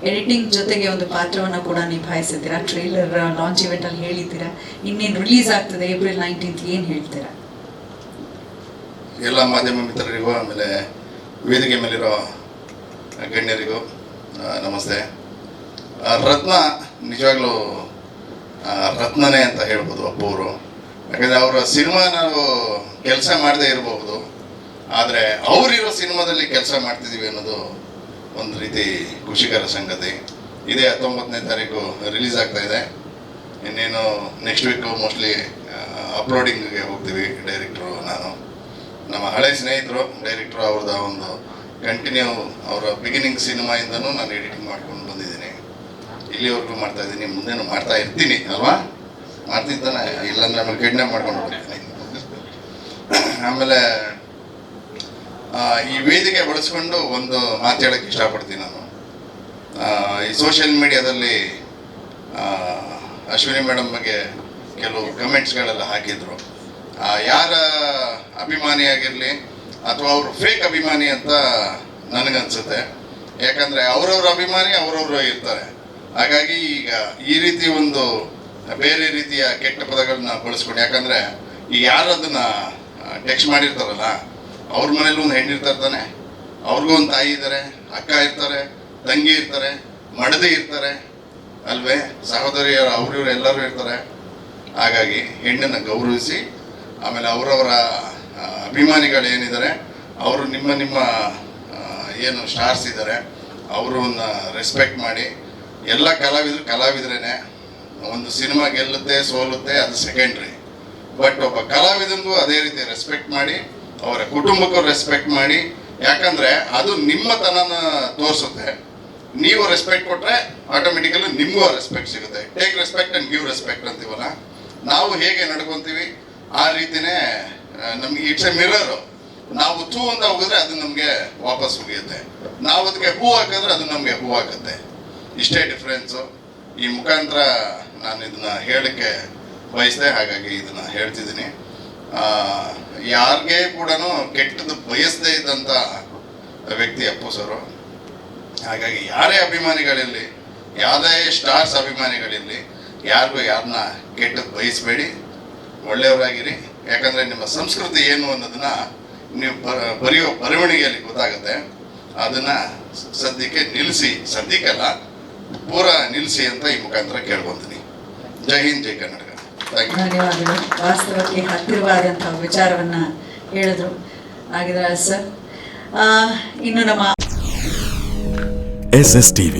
Editing ಜೊತೆಗೆ ಒಂದು ಪಾತ್ರವನ್ನು ಕೂಡ ನಿಭಾಯಿಸಿದ್ದೀರಾ. Trailer launch ಇವೆಂಟಲ್ಲಿ ಹೇಳಿದ್ದೀರಾ. ಇನ್ನೇನು ರಿಲೀಸ್ ಆಗ್ತದೆ ಏಪ್ರಿಲ್ 19th, ಏನು ಹೇಳ್ತೀರಾ? ಎಲ್ಲ ಮಾಧ್ಯಮ ಮಿತ್ರರಿಗೂ ಆಮೇಲೆ ವೇದಿಕೆ ಮೇಲಿರೋ ಗಣ್ಯರಿಗೂ ನಮಸ್ತೆ. ರತ್ನ ನಿಜವಾಗ್ಲೂ ರತ್ನನೇ ಅಂತ ಹೇಳ್ಬೋದು ಅಪ್ಪು ಅವರು. ಯಾಕಂದರೆ ಅವರ ಸಿನಿಮಾ ನಾವು ಕೆಲಸ ಮಾಡದೇ ಇರಬಹುದು, ಆದರೆ ಅವರಿರೋ ಸಿನಿಮಾದಲ್ಲಿ ಕೆಲಸ ಮಾಡ್ತಿದ್ದೀವಿ ಅನ್ನೋದು ಒಂದು ರೀತಿ ಖುಷಿಕರ ಸಂಗತಿ. ಇದೇ 19ನೇ ತಾರೀಕು ರಿಲೀಸ್ ಆಗ್ತಾ ಇದೆ. ಇನ್ನೇನು ನೆಕ್ಸ್ಟ್ ವೀಕು ಮೋಸ್ಟ್ಲಿ ಅಪ್ಲೋಡಿಂಗ್ಗೆ ಹೋಗ್ತೀವಿ. ಡೈರೆಕ್ಟ್ರು ನಾನು, ನಮ್ಮ ಹಳೆ ಸ್ನೇಹಿತರು ಡೈರೆಕ್ಟ್ರು, ಅವ್ರದ್ದು ಒಂದು ಕಂಟಿನ್ಯೂ ಅವರ ಬಿಗಿನಿಂಗ್ ಸಿನಿಮಾಯಿಂದನೂ ನಾನು ಎಡಿಟಿಂಗ್ ಮಾಡ್ಕೊಂಡು ಬಂದಿದ್ದೀನಿ. ಇಲ್ಲಿವರೆಗೂ ಮಾಡ್ತಾ ಇದ್ದೀನಿ, ಮುಂದೇನು ಮಾಡ್ತಾ ಇರ್ತೀನಿ ಅಲ್ವಾ? ಮಾಡ್ತಿದ್ದಾನೆ, ಇಲ್ಲಾಂದ್ರೆ ಆಮೇಲೆ ಕಿಡ್ನಾಪ್ ಮಾಡ್ಕೊಂಡು ಹೋಗ್ತೀನಿ. ಆಮೇಲೆ ಈ ವೇದಿಕೆ ಬಳಸ್ಕೊಂಡು ಒಂದು ಮಾತು ಹೇಳೋಕ್ಕೆ ಇಷ್ಟಪಡ್ತೀನಿ ನಾನು. ಈ ಸೋಷಿಯಲ್ ಮೀಡಿಯಾದಲ್ಲಿ ಅಶ್ವಿನಿ ಮೇಡಮ್ ಬಗ್ಗೆ ಕೆಲವು ಕಮೆಂಟ್ಸ್ಗಳೆಲ್ಲ ಹಾಕಿದ್ರು. ಯಾರ ಅಭಿಮಾನಿಯಾಗಿರಲಿ ಅಥವಾ ಅವರು ಫೇಕ್ ಅಭಿಮಾನಿ ಅಂತ ನನಗನ್ಸುತ್ತೆ. ಯಾಕಂದರೆ ಅವರವ್ರ ಅಭಿಮಾನಿ ಅವರವರು ಇರ್ತಾರೆ. ಹಾಗಾಗಿ ಈಗ ಈ ರೀತಿ ಒಂದು ಬೇರೆ ರೀತಿಯ ಕೆಟ್ಟ ಪದಗಳನ್ನ ಬಳಸ್ಕೊಂಡು, ಯಾಕಂದರೆ ಈಗ ಯಾರು ಅದನ್ನು ಟೆಕ್ಸ್ಟ್ ಮಾಡಿರ್ತಾರಲ್ಲ, ಅವ್ರ ಮನೇಲಿ ಒಂದು ಹೆಣ್ಣಿರ್ತಾರೆ ತಾನೆ, ಅವ್ರಿಗೂ ಒಂದು ತಾಯಿ ಇರ್ತಾರೆ, ಅಕ್ಕ ಇರ್ತಾರೆ, ತಂಗಿ ಇರ್ತಾರೆ, ಮಡದಿ ಇರ್ತಾರೆ ಅಲ್ವೇ, ಸಹೋದರಿಯರು ಅವ್ರಿವ್ರು ಎಲ್ಲರೂ ಇರ್ತಾರೆ. ಹಾಗಾಗಿ ಹೆಣ್ಣನ್ನು ಗೌರವಿಸಿ, ಆಮೇಲೆ ಅವರವರ ಅಭಿಮಾನಿಗಳೇನಿದ್ದಾರೆ ಅವರು ನಿಮ್ಮ ಏನು ಸ್ಟಾರ್ಸ್ ಇದ್ದಾರೆ ಅವರನ್ನ ರೆಸ್ಪೆಕ್ಟ್ ಮಾಡಿ. ಎಲ್ಲ ಕಲಾವಿದರೇನೆ. ಒಂದು ಸಿನಿಮಾ ಗೆಲ್ಲುತ್ತೆ ಸೋಲುತ್ತೆ ಅದು ಸೆಕೆಂಡ್ರಿ, ಬಟ್ ಒಬ್ಬ ಕಲಾವಿದನಿಗೂ ಅದೇ ರೀತಿ ರೆಸ್ಪೆಕ್ಟ್ ಮಾಡಿ, ಅವರ ಕುಟುಂಬಕ್ಕೂ ರೆಸ್ಪೆಕ್ಟ್ ಮಾಡಿ. ಯಾಕಂದರೆ ಅದು ನಿಮ್ಮತನನ ತೋರಿಸುತ್ತೆ. ನೀವು ರೆಸ್ಪೆಕ್ಟ್ ಕೊಟ್ಟರೆ ಆಟೋಮೆಟಿಕಲಿ ನಿಮಗೂ ರೆಸ್ಪೆಕ್ಟ್ ಸಿಗುತ್ತೆ. Take respect and give respect ಅಂತೀವಲ್ಲ, ನಾವು ಹೇಗೆ ನಡ್ಕೊತೀವಿ ಆ ರೀತಿಯೇ ನಮಗೆ ಇಟ್ಸ್ ಎ ಮಿರರು. ನಾವು ಥೂ ಅಂತ ಹೋಗಿದ್ರೆ ಅದು ನಮಗೆ ವಾಪಸ್ ಹೋಗಿರುತ್ತೆ, ನಾವು ಅದಕ್ಕೆ ಹೂ ಹಾಕಿದ್ರೆ ಅದು ನಮಗೆ ಹೂ ಹಾಕುತ್ತೆ. ಇಷ್ಟೇ ಡಿಫ್ರೆನ್ಸು. ಈ ಮುಖಾಂತರ ನಾನು ಇದನ್ನು ಹೇಳೋಕ್ಕೆ ಬಯಸಿದೆ, ಹಾಗಾಗಿ ಇದನ್ನು ಹೇಳ್ತಿದ್ದೀನಿ. ಯಾರಿಗೇ ಕೂಡ ಕೆಟ್ಟದ್ದು ಬಯಸದೇ ಇದ್ದಂಥ ವ್ಯಕ್ತಿ ಅಪ್ಪು ಸರು. ಹಾಗಾಗಿ ಯಾರೇ ಅಭಿಮಾನಿಗಳಿರಲಿ, ಯಾವುದೇ ಸ್ಟಾರ್ಸ್ ಅಭಿಮಾನಿಗಳಿರಲಿ, ಯಾರಿಗೂ ಯಾರನ್ನ ಕೆಟ್ಟದ್ದು ಬಯಸಬೇಡಿ, ಒಳ್ಳೆಯವರಾಗಿರಿ. ಯಾಕಂದರೆ ನಿಮ್ಮ ಸಂಸ್ಕೃತಿ ಏನು ಅನ್ನೋದನ್ನು ನೀವು ಬರೆಯೋ ಬರವಣಿಗೆಯಲ್ಲಿ ಗೊತ್ತಾಗುತ್ತೆ. ಅದನ್ನು ಸದ್ಯಕ್ಕೆ ನಿಲ್ಲಿಸಿ, ಸದ್ಯಕ್ಕಲ್ಲ ಪೂರ ನಿಲ್ಲಿಸಿ ಅಂತ ಈ ಮುಖಾಂತರ ಕೇಳ್ಕೊತೀನಿ. ಜೈ ಹಿಂದ್, ಜೈ ಕರ್ನಾಟಕ. ಧನ್ಯವಾದಗಳು. ವಾಸ್ತವಕ್ಕೆ ಹತ್ತಿರವಾದಂತಹ ವಿಚಾರವನ್ನು ಹೇಳಿದ್ರು. ಹಾಗಿದ್ರೆ ಸರ್, ಇನ್ನು ನಮ್ಮ SS TV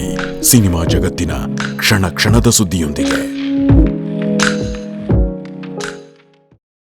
ಸಿನಿಮಾ ಜಗತ್ತಿನ ಕ್ಷಣ ಕ್ಷಣದ ಸುದ್ದಿಯೊಂದಿಗೆ